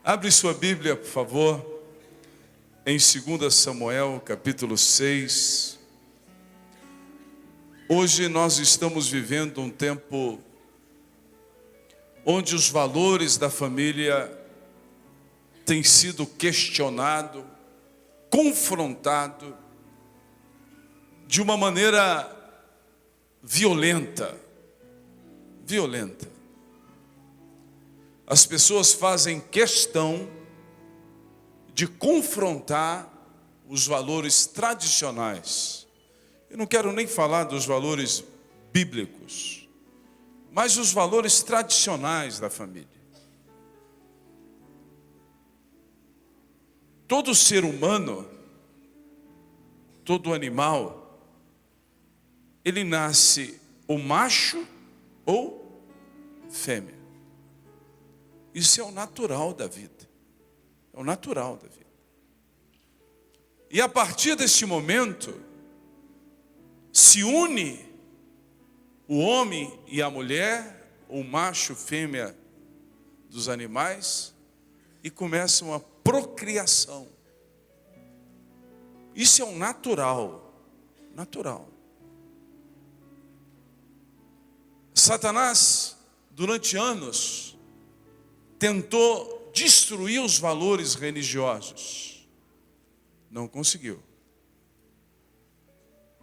Abre sua Bíblia, por favor, em 2 Samuel, capítulo 6. Hoje nós estamos vivendo um tempo onde os valores da família têm sido questionados, confrontados de uma maneira violenta. As pessoas fazem questão de confrontar os valores tradicionais. Eu não quero nem falar dos valores bíblicos, mas os valores tradicionais da família. Todo ser humano, todo animal, ele nasce ou macho ou fêmea. Isso é o natural da vida. É o natural da vida. E a partir deste momento, se une o homem e a mulher, o macho e fêmea dos animais, e começa uma procriação. Isso é o natural. Natural. Satanás, durante anos, tentou destruir os valores religiosos. Não conseguiu.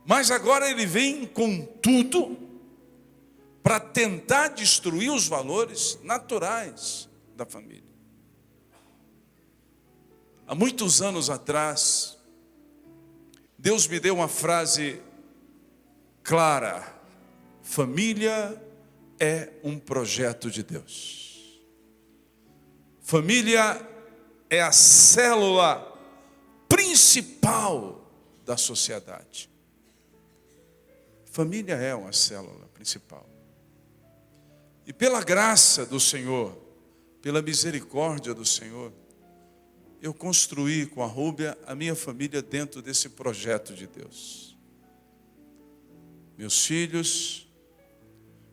Mas agora ele vem com tudo para tentar destruir os valores naturais da família. Há muitos anos atrás, Deus me deu uma frase clara: família é um projeto de Deus. Família é a célula principal da sociedade. Família é uma célula principal. E pela graça do Senhor, pela misericórdia do Senhor, eu construí com a Rúbia a minha família dentro desse projeto de Deus. Meus filhos,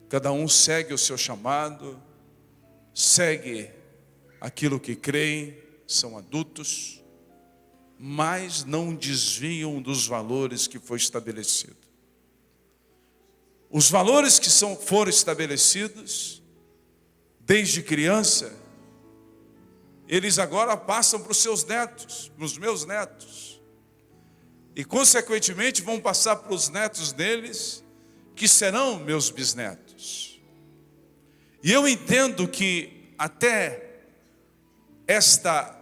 cada um segue o seu chamado, segue aquilo que creem, são adultos, mas não desviam dos valores que foi estabelecido. Os valores que foram estabelecidos desde criança, eles agora passam para os seus netos, para os meus netos, e consequentemente vão passar para os netos deles, que serão meus bisnetos. E eu entendo que até esta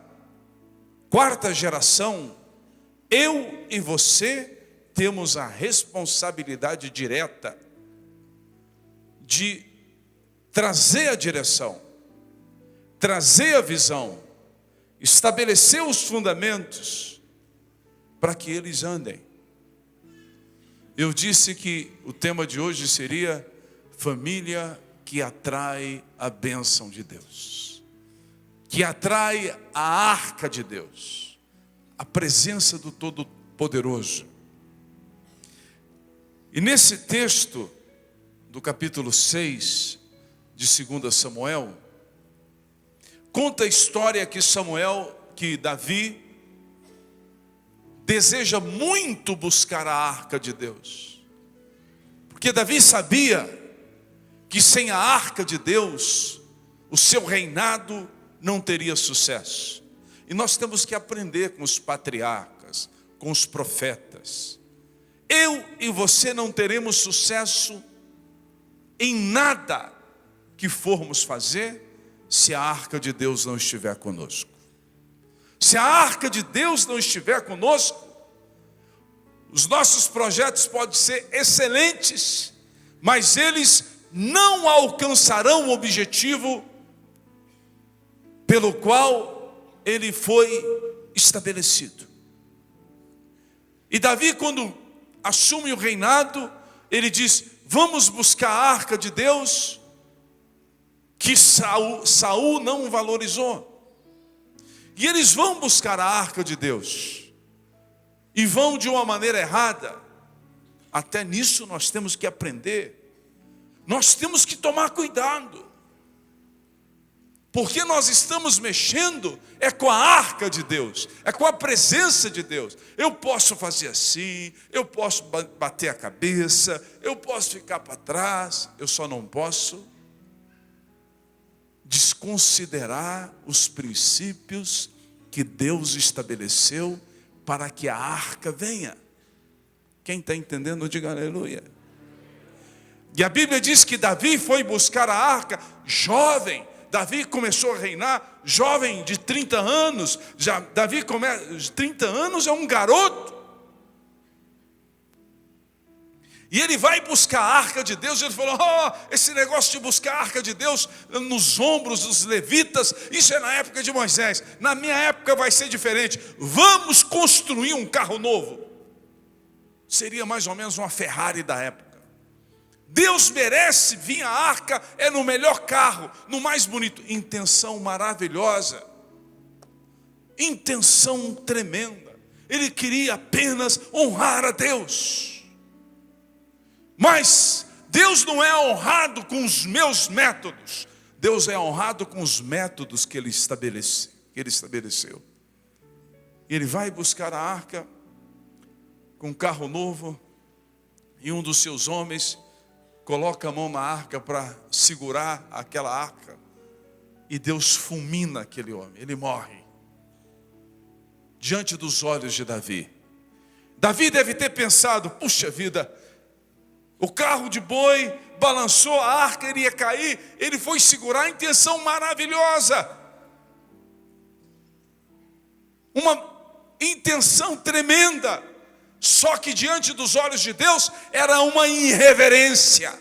quarta geração, eu e você temos a responsabilidade direta de trazer a direção, trazer a visão, estabelecer os fundamentos para que eles andem. Eu disse que o tema de hoje seria família que atrai a bênção de Deus, que atrai a arca de Deus, a presença do Todo-Poderoso. E nesse texto do capítulo 6 de 2 Samuel, conta a história que Davi deseja muito buscar a arca de Deus, porque Davi sabia que sem a arca de Deus, o seu reinado não teria sucesso. E nós temos que aprender com os patriarcas, com os profetas. Eu e você não teremos sucesso em nada que formos fazer se a arca de Deus não estiver conosco. Se a arca de Deus não estiver conosco, os nossos projetos podem ser excelentes, mas eles não alcançarão o objetivo pelo qual ele foi estabelecido. E Davi, quando assume o reinado, ele diz: vamos buscar a arca de Deus, que Saul não valorizou. E eles vão buscar a arca de Deus, e vão de uma maneira errada. Até nisso nós temos que aprender. Nós temos que tomar cuidado. Porque nós estamos mexendo é com a arca de Deus, é com a presença de Deus. Eu posso fazer assim, eu posso bater a cabeça, eu posso ficar para trás, eu só não posso desconsiderar os princípios que Deus estabeleceu para que a arca venha. Quem está entendendo, diga aleluia. E a Bíblia diz que Davi foi buscar a arca jovem. Davi começou a reinar jovem de 30 anos. Davi começa 30 anos, é um garoto. E ele vai buscar a arca de Deus. Ele falou: esse negócio de buscar a arca de Deus nos ombros dos levitas, isso é na época de Moisés. Na minha época vai ser diferente. Vamos construir um carro novo. Seria mais ou menos uma Ferrari da época. Deus merece vir a arca, é no melhor carro, no mais bonito. Intenção maravilhosa, intenção tremenda. Ele queria apenas honrar a Deus. Mas Deus não é honrado com os meus métodos. Deus é honrado com os métodos que Ele estabeleceu. E Ele vai buscar a arca com um carro novo, e um dos seus homens coloca a mão na arca para segurar aquela arca, e Deus fulmina aquele homem, ele morre diante dos olhos de Davi. Davi deve ter pensado: puxa vida, o carro de boi balançou, a arca iria cair, ele foi segurar, a intenção maravilhosa, uma intenção tremenda. Só que diante dos olhos de Deus era uma irreverência,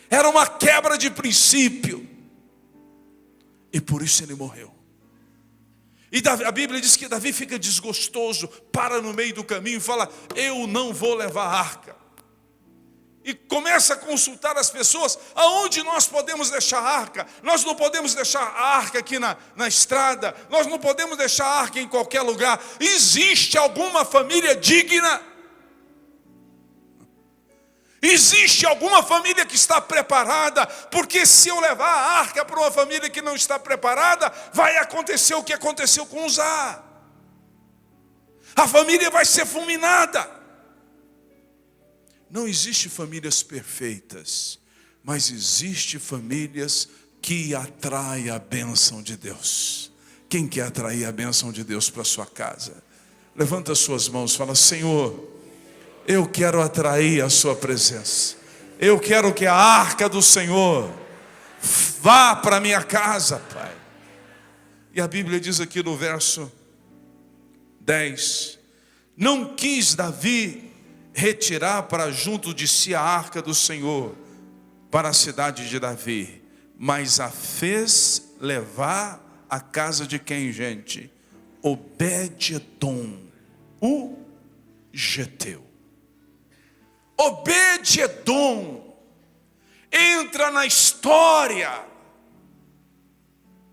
era uma quebra de princípio, e por isso ele morreu. E a Bíblia diz que Davi fica desgostoso, para no meio do caminho e fala: eu não vou levar a arca. E começa a consultar as pessoas: aonde nós podemos deixar a arca? Nós não podemos deixar a arca aqui na estrada, nós não podemos deixar a arca em qualquer lugar. Existe alguma família digna? Existe alguma família que está preparada? Porque se eu levar a arca para uma família que não está preparada, vai acontecer o que aconteceu com Uzá. A família vai ser fulminada. Não existe famílias perfeitas, mas existe famílias que atraem a bênção de Deus. Quem quer atrair a bênção de Deus para a sua casa? Levanta as suas mãos e fala: Senhor, eu quero atrair a sua presença. Eu quero que a arca do Senhor vá para a minha casa, Pai. E a Bíblia diz aqui no verso 10: não quis Davi retirar para junto de si a arca do Senhor para a cidade de Davi, mas a fez levar à casa de quem, gente? Obed-edom, o geteu. Obed-edom entra na história.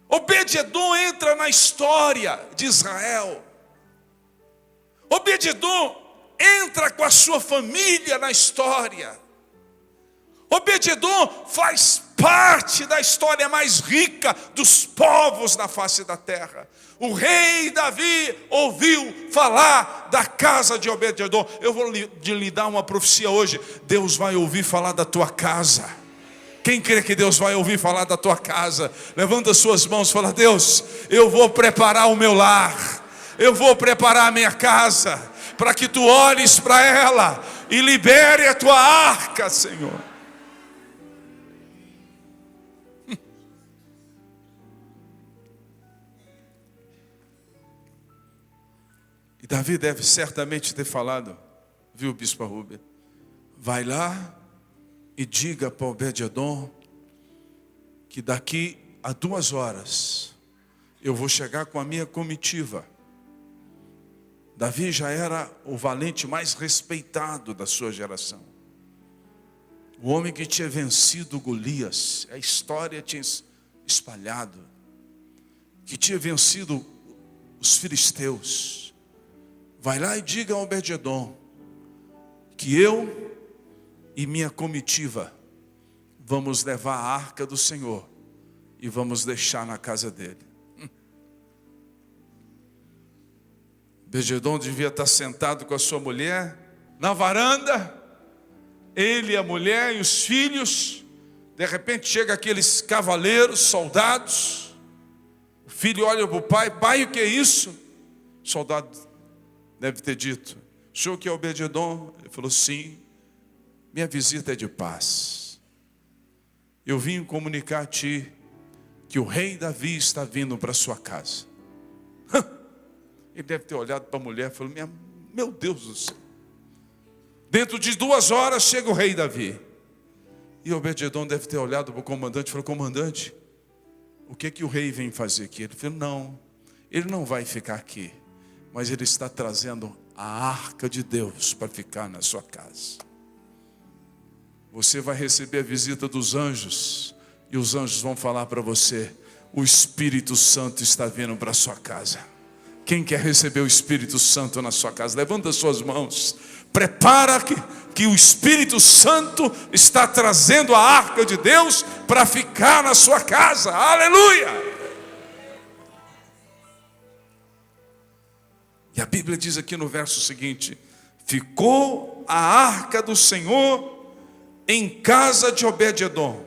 Obed-edom entra na história de Israel. Obed-edom entra com a sua família na história. Obed-edom faz parte da história mais rica dos povos na face da terra. O rei Davi ouviu falar da casa de Obed-edom. Eu vou lhe dar uma profecia hoje: Deus vai ouvir falar da tua casa. Quem crê que Deus vai ouvir falar da tua casa? Levanta as suas mãos e fala: Deus, eu vou preparar o meu lar, eu vou preparar a minha casa, para que tu olhes para ela e libere a tua arca, Senhor. E Davi deve certamente ter falado, viu, bispo Rubem? Vai lá e diga para Obed-edom que daqui a 2 horas eu vou chegar com a minha comitiva. Davi já era o valente mais respeitado da sua geração. O homem que tinha vencido Golias, a história tinha espalhado, que tinha vencido os filisteus. Vai lá e diga ao Obed-edom que eu e minha comitiva vamos levar a arca do Senhor e vamos deixar na casa dele. Obed-edom devia estar sentado com a sua mulher na varanda, ele, a mulher e os filhos. De repente chega aqueles cavaleiros, soldados. O filho olha para o pai: pai, o que é isso? O soldado deve ter dito: o senhor que é Obed-edom? Ele falou: sim, minha visita é de paz. Eu vim comunicar a ti que o rei Davi está vindo para a sua casa. Ele deve ter olhado para a mulher e falou: meu Deus do céu, dentro de 2 horas chega o rei Davi. E Obed-edom deve ter olhado para o comandante e falou: comandante, o que o rei vem fazer aqui? Ele falou: não, ele não vai ficar aqui, mas ele está trazendo a arca de Deus para ficar na sua casa. Você vai receber a visita dos anjos, e os anjos vão falar para você: o Espírito Santo está vindo para a sua casa. Quem quer receber o Espírito Santo na sua casa? Levanta as suas mãos. Prepara que o Espírito Santo está trazendo a arca de Deus para ficar na sua casa. Aleluia! E a Bíblia diz aqui no verso seguinte: ficou a arca do Senhor em casa de Obed-edom,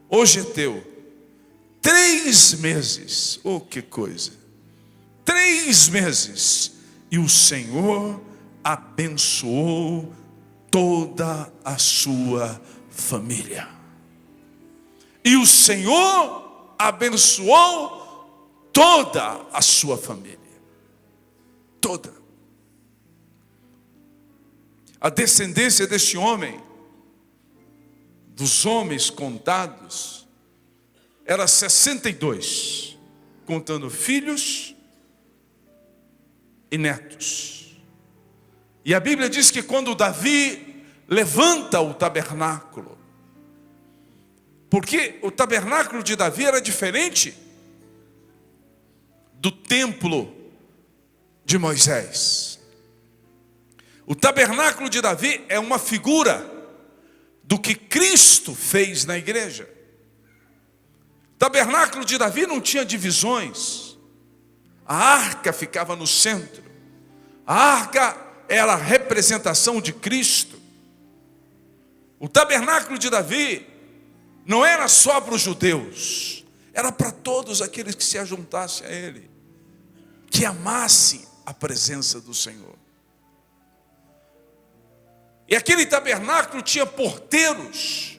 o geteu, 3 meses. Oh, que coisa! 3 meses. E o Senhor abençoou toda a sua família. E o Senhor abençoou toda a sua família. Toda. A descendência deste homem, dos homens contados, era 62, contando filhos e netos. E a Bíblia diz que quando Davi levanta o tabernáculo, porque o tabernáculo de Davi era diferente do templo de Moisés. O tabernáculo de Davi é uma figura do que Cristo fez na igreja. O tabernáculo de Davi não tinha divisões. A arca ficava no centro. A arca era a representação de Cristo. O tabernáculo de Davi não era só para os judeus, era para todos aqueles que se ajuntassem a ele, que amassem a presença do Senhor. E aquele tabernáculo tinha porteiros,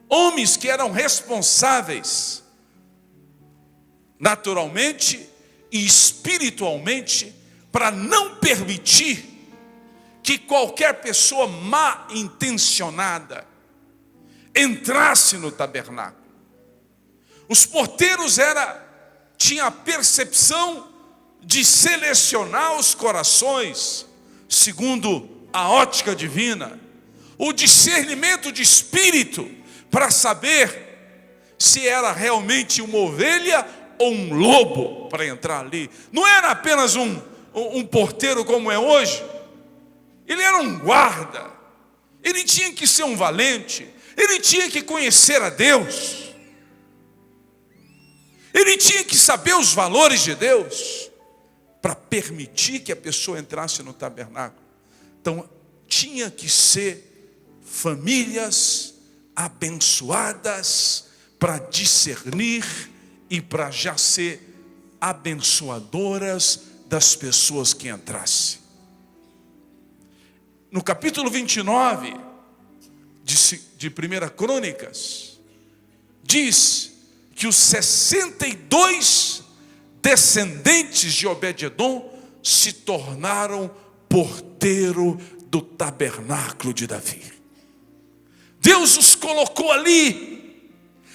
homens que eram responsáveis, naturalmente e espiritualmente, para não permitir que qualquer pessoa mal intencionada entrasse no tabernáculo. Os porteiros tinham a percepção de selecionar os corações segundo a ótica divina, o discernimento de espírito para saber se era realmente uma ovelha ou um lobo para entrar ali. Não era apenas um porteiro como é hoje. Ele era um guarda. Ele tinha que ser um valente. Ele tinha que conhecer a Deus. Ele tinha que saber os valores de Deus para permitir que a pessoa entrasse no tabernáculo. Então, tinha que ser famílias abençoadas para discernir e para já ser abençoadoras das pessoas que entrassem. No capítulo 29 de 1 Crônicas, diz que os 62 descendentes de Obed-edom se tornaram porteiro do tabernáculo de Davi. Deus os colocou ali,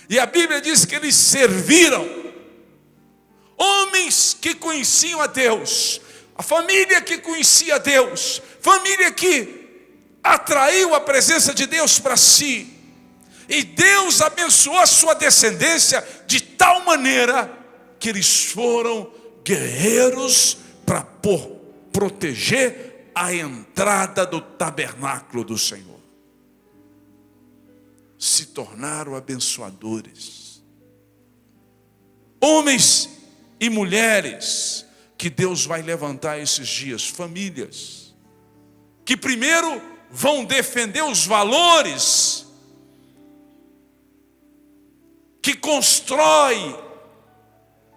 e a Bíblia diz que eles serviram. Homens que conheciam a Deus, a família que conhecia a Deus, família que atraiu a presença de Deus para si. E Deus abençoou a sua descendência de tal maneira que eles foram guerreiros para proteger a entrada do tabernáculo do Senhor. Se tornaram abençoadores. Homens e mulheres que Deus vai levantar esses dias, famílias, que primeiro vão defender os valores que constrói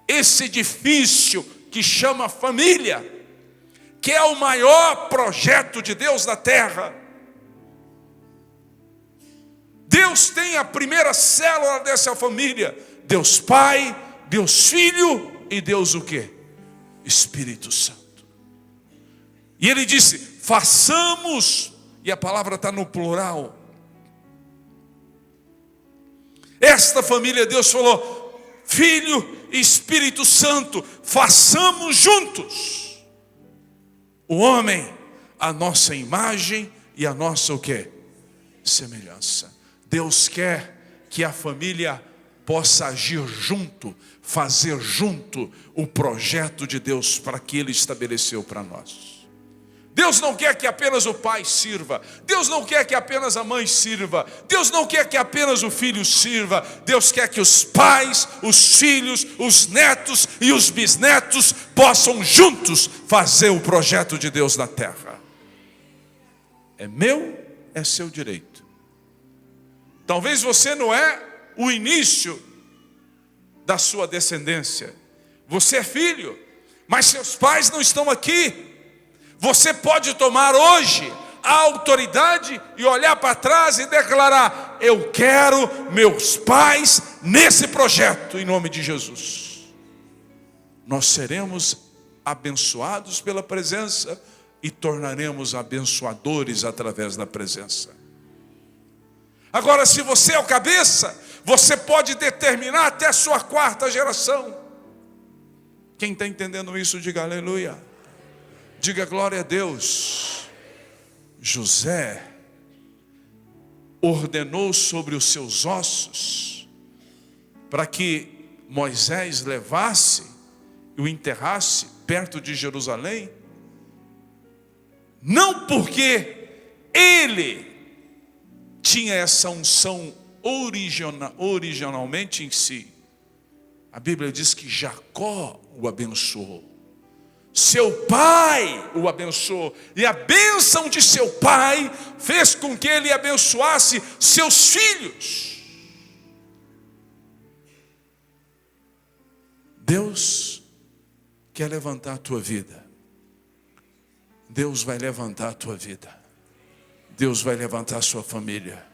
esse edifício que chama família, que é o maior projeto de Deus na terra. Deus tem a primeira célula dessa família, Deus Pai, Deus Filho e Deus o quê? Espírito Santo. E ele disse, façamos, e a palavra está no plural. Esta família, Deus falou, Filho e Espírito Santo, façamos juntos o homem, a nossa imagem e a nossa o quê? Semelhança. Deus quer que a família possa agir junto, fazer junto o projeto de Deus para que Ele estabeleceu para nós. Deus não quer que apenas o pai sirva. Deus não quer que apenas a mãe sirva. Deus não quer que apenas o filho sirva. Deus quer que os pais, os filhos, os netos e os bisnetos possam juntos fazer o projeto de Deus na terra. É meu, é seu direito. Talvez você não é o início da sua descendência. Você é filho, mas seus pais não estão aqui. Você pode tomar hoje a autoridade e olhar para trás e declarar, eu quero meus pais nesse projeto, em nome de Jesus. Nós seremos abençoados pela presença e tornaremos abençoadores através da presença. Agora, se você é o cabeça, você pode determinar até a sua quarta geração. Quem está entendendo isso, diga aleluia. Diga glória a Deus. José ordenou sobre os seus ossos para que Moisés levasse e o enterrasse perto de Jerusalém, não porque ele tinha essa unção originalmente em si. A Bíblia diz que Jacó o abençoou. Seu pai o abençoou. E a bênção de seu pai fez com que ele abençoasse seus filhos. Deus quer levantar a tua vida. Deus vai levantar a tua vida. Deus vai levantar a sua família.